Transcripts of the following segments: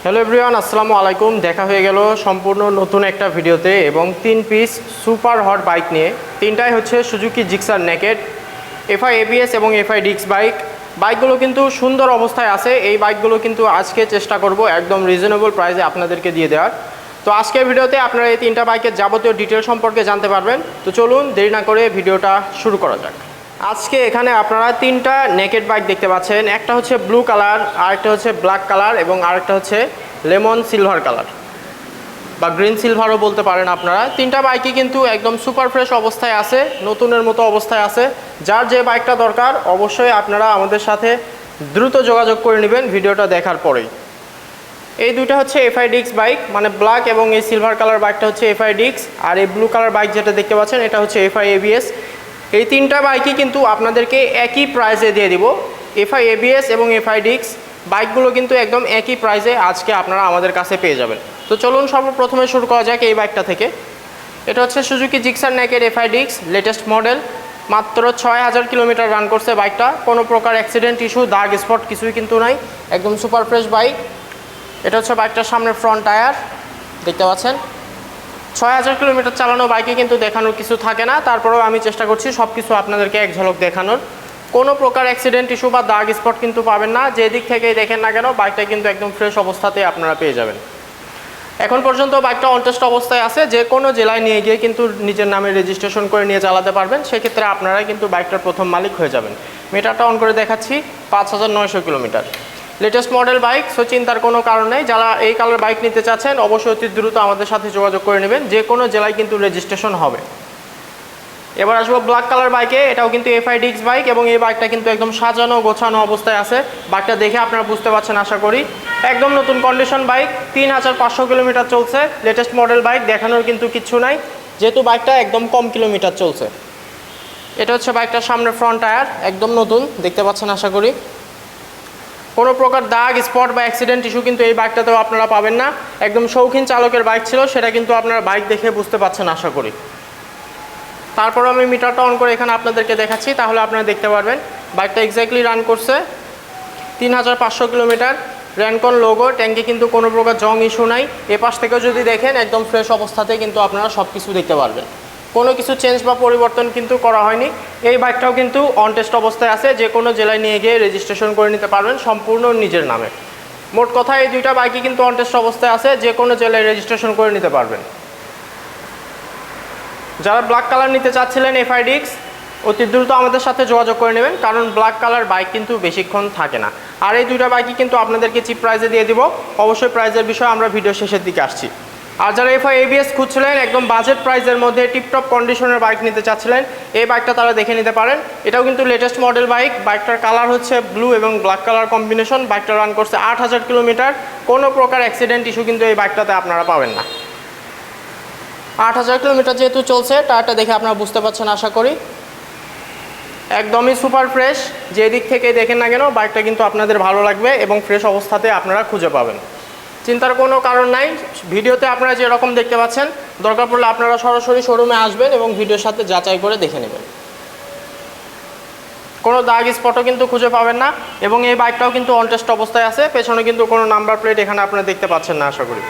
Hello everyone, আসসালামু আলাইকুম। দেখা হয়ে গেল সম্পূর্ণ নতুন একটা ভিডিওতে এবং 3 পিস সুপার হট বাইক নিয়ে। তিনটাই হচ্ছে Suzuki Gixxer naked, FI ABS এবং এফআই ডিক্স বাইকগুলো কিন্তু সুন্দর অবস্থায় আছে। এই বাইকগুলো কিন্তু আজকে চেষ্টা করব একদম রিজনেবল প্রাইসে আপনাদেরকে দিয়ে দেওয়ার। তো আজকের ভিডিওতে আপনারা এই তিনটা বাইকের যাবতীয় ডিটেল সম্পর্কে জানতে পারবেন। তো চলুন দেরি না করে ভিডিওটা শুরু করা যাক। আজকে এখানে আপনারা তিনটা নেকেড বাইক দেখতে পাচ্ছেন। একটা হচ্ছে ব্লু কালার, আরেকটা হচ্ছে ব্ল্যাক কালার এবং আরেকটা হচ্ছে লেমন সিলভার কালার বা গ্রিন সিলভারও বলতে পারেন আপনারা। তিনটা বাইকই কিন্তু একদম সুপার ফ্রেশ অবস্থায় আছে, নতুনের মতো অবস্থায় আছে। যার যে বাইকটা দরকার অবশ্যই আপনারা আমাদের সাথে দ্রুত যোগাযোগ করে নেবেন ভিডিওটা দেখার পরেই। এই দুইটা হচ্ছে এফআই ডিক্স বাইক, মানে ব্ল্যাক এবং এই সিলভার কালার বাইকটা হচ্ছে এফআই ডিক্স, আর এই ব্লু কালার বাইক যেটা দেখতে পাচ্ছেন এটা হচ্ছে এফআই এবিএস। এই তিনটা বাইকই কিন্তু আপনাদেরকে একই প্রাইসে দিয়ে দিব। এফআই এবিএস এবং এফআই ডিক্স বাইকগুলো কিন্তু একদম একই প্রাইসে আজকে আপনারা আমাদের কাছে পেয়ে যাবেন। তো চলুন সর্বপ্রথমে শুরু করা যাক এই বাইকটা থেকে। এটা হচ্ছে সুজুকি জিক্সার নেকেড এফআই ডিক্স, লেটেস্ট মডেল। মাত্র 6000 কিলোমিটার রান করছে বাইকটা। কোনো প্রকার অ্যাক্সিডেন্ট ইস্যু, দাগ স্পট কিছুই কিন্তু নাই, একদম সুপার ফ্রেশ বাইক। এটা হচ্ছে বাইকটার সামনের ফ্রন্ট টায়ার, দেখতে পাচ্ছেন। 6000 কিলোমিটার চালানো বাইকে কিন্তু দেখানোর কিছু থাকে না, তারপরেও আমি চেষ্টা করছি সব কিছু আপনাদেরকে এক ঝলক দেখানোর। কোনো প্রকার অ্যাক্সিডেন্ট ইস্যু বা দাগ স্পট কিন্তু পাবেন না, যে দিক থেকেই দেখেন না কেন বাইকটা কিন্তু একদম ফ্রেশ অবস্থাতে আপনারা পেয়ে যাবেন। এখন পর্যন্ত বাইকটা অনটেস্ট অবস্থায় আছে, যে কোনো জেলায় নিয়ে গিয়ে কিন্তু নিজের নামে রেজিস্ট্রেশন করে নিয়ে চালাতে পারবেন। সেক্ষেত্রে আপনারাই কিন্তু বাইকটার প্রথম মালিক হয়ে যাবেন। মিটারটা অন করে দেখাচ্ছি, 5900 kilometre. Latest model bike, so চিন্তার কোনো কারণ নেই। যারা এই কালার বাইক নিতে চাচ্ছেন অবশ্যই অতি দ্রুত আমাদের সাথে যোগাযোগ করে নেবেন, যে কোনো জেলায় কিন্তু রেজিস্ট্রেশন হবে। এবার আসবো ব্ল্যাক কালার বাইকে। এটাও কিন্তু এফআই ডিক্স বাইক এবং এই বাইকটা কিন্তু একদম সাজানো গোছানো অবস্থায় আছে। বাইকটা দেখে আপনারা বুঝতে পারছেন আশা করি। একদম নতুন কন্ডিশন বাইক, 3500 কিলোমিটার চলছে। লেটেস্ট মডেল বাইক, দেখানোর কিন্তু কিচ্ছু নাই যেহেতু বাইকটা একদম কম কিলোমিটার চলছে। এটা হচ্ছে বাইকটার সামনের ফ্রন্ট টায়ার, একদম নতুন, দেখতে পাচ্ছেন আশা করি। কোনো প্রকার দাগ স্পট বা অ্যাক্সিডেন্ট ইস্যু কিন্তু এই বাইকটাতেও আপনারা পাবেন না। একদম শৌখিন চালকের বাইক ছিল, সেটা কিন্তু আপনারা বাইক দেখে বুঝতে পারছেন আশা করি। তারপর আমি মিটারটা অন করে এখানে আপনাদেরকে দেখাচ্ছি, তাহলে আপনারা দেখতে পারবেন বাইকটা এক্স্যাক্টলি রান করছে 3500 কিলোমিটার। র্যানকন লোগো, ট্যাঙ্কে কিন্তু কোনো প্রকার জং ইস্যু নাই। এপাশ থেকেও যদি দেখেন একদম ফ্রেশ অবস্থাতে কিন্তু আপনারা সব কিছু দেখতে পারবেন। কোনো কিছু চেঞ্জ বা পরিবর্তন কিন্তু করা হয়নি। এই বাইকটাও কিন্তু অনটেস্ট অবস্থায় আছে, যে কোনো জেলায় নিয়ে গিয়ে রেজিস্ট্রেশন করে নিতে পারবেন সম্পূর্ণ নিজের নামে। মোট কথা এই দুইটা বাইকই কিন্তু অনটেস্ট অবস্থায় আছে, যে কোনো জেলায় রেজিস্ট্রেশন করে নিতে পারবেন। যারা ব্ল্যাক কালার নিতে চাচ্ছিলেন এফআই ডিক্স, অতি দ্রুত আমাদের সাথে যোগাযোগ করে নেবেন, কারণ ব্ল্যাক কালার বাইক কিন্তু বেশিক্ষণ থাকে না। আর এই দুইটা বাইকই কিন্তু আপনাদেরকে চিপ প্রাইসে দিয়ে দিব। অবশ্যই প্রাইসের বিষয়ে আমরা ভিডিও শেষের দিকে আসছি। আর যারা এফআই এবিএস খুঁজছিলেন, একদম বাজেট প্রাইসের মধ্যে টিপটপ কন্ডিশনের বাইক নিতে চাচ্ছিলেন, এই বাইকটা তারা দেখে নিতে পারেন। এটাও কিন্তু লেটেস্ট মডেল বাইক। বাইকটার কালার হচ্ছে ব্লু এবং ব্ল্যাক কালার কম্বিনেশন। বাইকটা রান করছে 8000 কিলোমিটার। কোনো প্রকার অ্যাক্সিডেন্ট ইস্যু কিন্তু এই বাইকটাতে আপনারা পাবেন না। 8000 কিলোমিটার যেহেতু চলছে, টায়ারটা দেখে আপনারা বুঝতে পারছেন আশা করি। একদমই সুপার ফ্রেশ, যে দিক থেকে দেখেন না কেন বাইকটা কিন্তু আপনাদের ভালো লাগবে এবং ফ্রেশ অবস্থাতে আপনারা খুঁজে পাবেন। চিন্তার কোনো কারণ নাই। ভিডিওতে আপনারা যেরকম দেখতে পাচ্ছেন, দরকার পড়লে আপনারা সরাসরি শোরুমে আসবেন এবং ভিডিওর সাথে যাচাই করে দেখে নেবেন। কোনো দাগ স্পটও কিন্তু খুঁজে পাবেন না এবং এই বাইকটাও কিন্তু অনটেস্ট অবস্থায় আছে। পেছনে কিন্তু কোনো নাম্বার প্লেট এখানে আপনারা দেখতে পাচ্ছেন না আশা করি।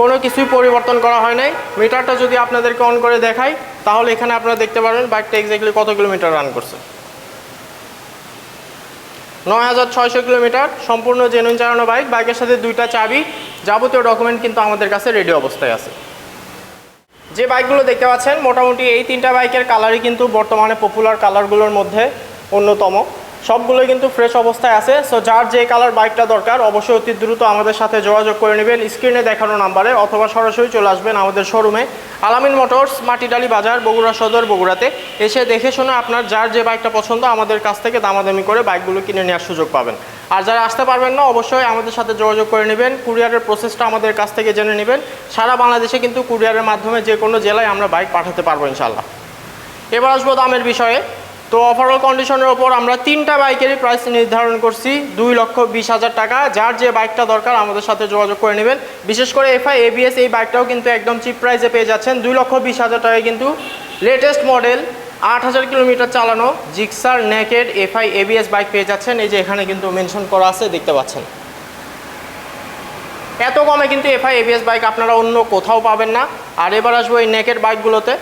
কোনো কিছুই পরিবর্তন করা হয় নাই। মিটারটা যদি আপনাদেরকে অন করে দেখাই, তাহলে এখানে আপনারা দেখতে পারবেন বাইকটা এক্স্যাক্টলি কত কিলোমিটার রান করছে। 9600 কিলোমিটার, সম্পূর্ণ জেনুইন চালানো বাইক। বাইকের সাথে দুইটা চাবি, যাবতীয় ডকুমেন্ট কিন্তু আমাদের কাছে রেডি অবস্থায় আছে। যে বাইকগুলো দেখতে পাচ্ছেন, মোটামুটি এই তিনটা বাইকের কালারই কিন্তু বর্তমানে পপুলার কালারগুলোর মধ্যে অন্যতম। সবগুলোই কিন্তু ফ্রেশ অবস্থায় আছে। সো যার যে কালার বাইকটা দরকার অবশ্যই অতি দ্রুত আমাদের সাথে যোগাযোগ করে নেবেন স্ক্রিনে দেখানো নাম্বারে, অথবা সরাসরি চলে আসবেন আমাদের শোরুমে, আলামিন মোটরস, মাটিডালি বাজার, বগুড়া সদর, বগুড়াতে। এসে দেখে শুনে আপনার যার যে বাইকটা পছন্দ আমাদের কাছ থেকে দামাদামি করে বাইকগুলো কিনে নেওয়ার সুযোগ পাবেন। আর যারা আসতে পারবেন না অবশ্যই আমাদের সাথে যোগাযোগ করে নেবেন। কুরিয়ারের প্রসেসটা আমাদের কাছ থেকে জেনে নেবেন। সারা বাংলাদেশে কিন্তু কুরিয়ারের মাধ্যমে যে কোনো জেলায় আমরা বাইক পাঠাতে পারবো ইনশাল্লাহ। এবার আসবো দামের বিষয়ে। তো ওভারঅল কন্ডিশনের ওপর আমরা তিনটা বাইকেরই প্রাইস নির্ধারণ করছি 2,20,000 টাকা। যার যে বাইকটা দরকার আমাদের সাথে যোগাযোগ করে নেবেন। বিশেষ করে এফআই এবিএস এই বাইকটাও কিন্তু একদম চিপ প্রাইসে পেয়ে যাচ্ছেন। 2,20,000 টাকায় কিন্তু লেটেস্ট মডেল 8000 কিলোমিটার চালানো Gixxer naked FI ABS bike পেয়ে যাচ্ছেন। এই যে এখানে কিন্তু মেনশন করা আছে, দেখতে পাচ্ছেন। এত কমে কিন্তু এফআই এবিএস বাইক আপনারা অন্য কোথাও পাবেন না। আর এবার আসবো এই নেকেড বাইকগুলোতে।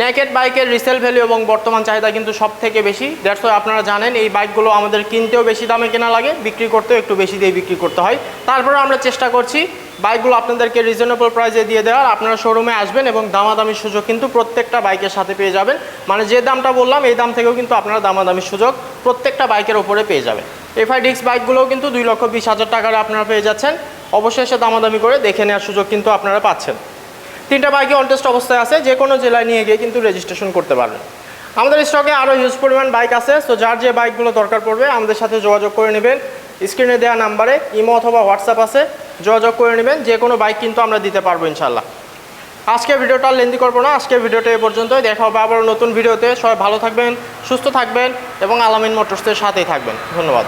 নেকেড বাইকের রিসেল ভ্যালু এবং বর্তমান চাহিদা কিন্তু সব থেকে বেশি। দ্যাটস ওয়াই আপনারা জানেন এই বাইকগুলো আমাদের কিনতেও বেশি দামে কেনা লাগে, বিক্রি করতেও একটু বেশি দিয়ে বিক্রি করতে হয়। তারপরে আমরা চেষ্টা করছি বাইকগুলো আপনাদেরকে রিজনেবল প্রাইসে দিয়ে দেওয়ার। আপনারা শোরুমে আসবেন এবং দামাদামির সুযোগ কিন্তু প্রত্যেকটা বাইকের সাথে পেয়ে যাবেন। মানে যে দামটা বললাম এই দাম থেকেও কিন্তু আপনারা দামাদামির সুযোগ প্রত্যেকটা বাইকের ওপরে পেয়ে যাবেন। এফআই ডিক্স বাইকগুলোও কিন্তু 2,20,000 টাকায় আপনারা পেয়ে যাচ্ছেন। অবশ্যই এসে দামাদামি করে দেখে নেওয়ার সুযোগ কিন্তু আপনারা পাচ্ছেন। 3টা বাইকই অন টেস্ট অবস্থায় আছে, যে কোনো জেলায় নিয়ে গিয়ে কিন্তু রেজিস্ট্রেশন করতে পারবেন। আমাদের স্টকে আরও হিউজ পরিমাণ বাইক আছে। সো যার যে বাইকগুলো দরকার পড়বে আমাদের সাথে যোগাযোগ করে নেবেন। স্ক্রিনে দেওয়া নাম্বারে ইমো অথবা হোয়াটসঅ্যাপ আছে, যোগাযোগ করে নেবেন। যে কোনো বাইক কিন্তু আমরা দিতে পারবো ইনশাল্লাহ। আজকে ভিডিওটা লেন্দি করবো না, আজকে ভিডিওটা এ পর্যন্তই। দেখা হবে আবার নতুন ভিডিওতে। সবাই ভালো থাকবেন, সুস্থ থাকবেন এবং আলামিন মোটরসের সাথেই থাকবেন। ধন্যবাদ।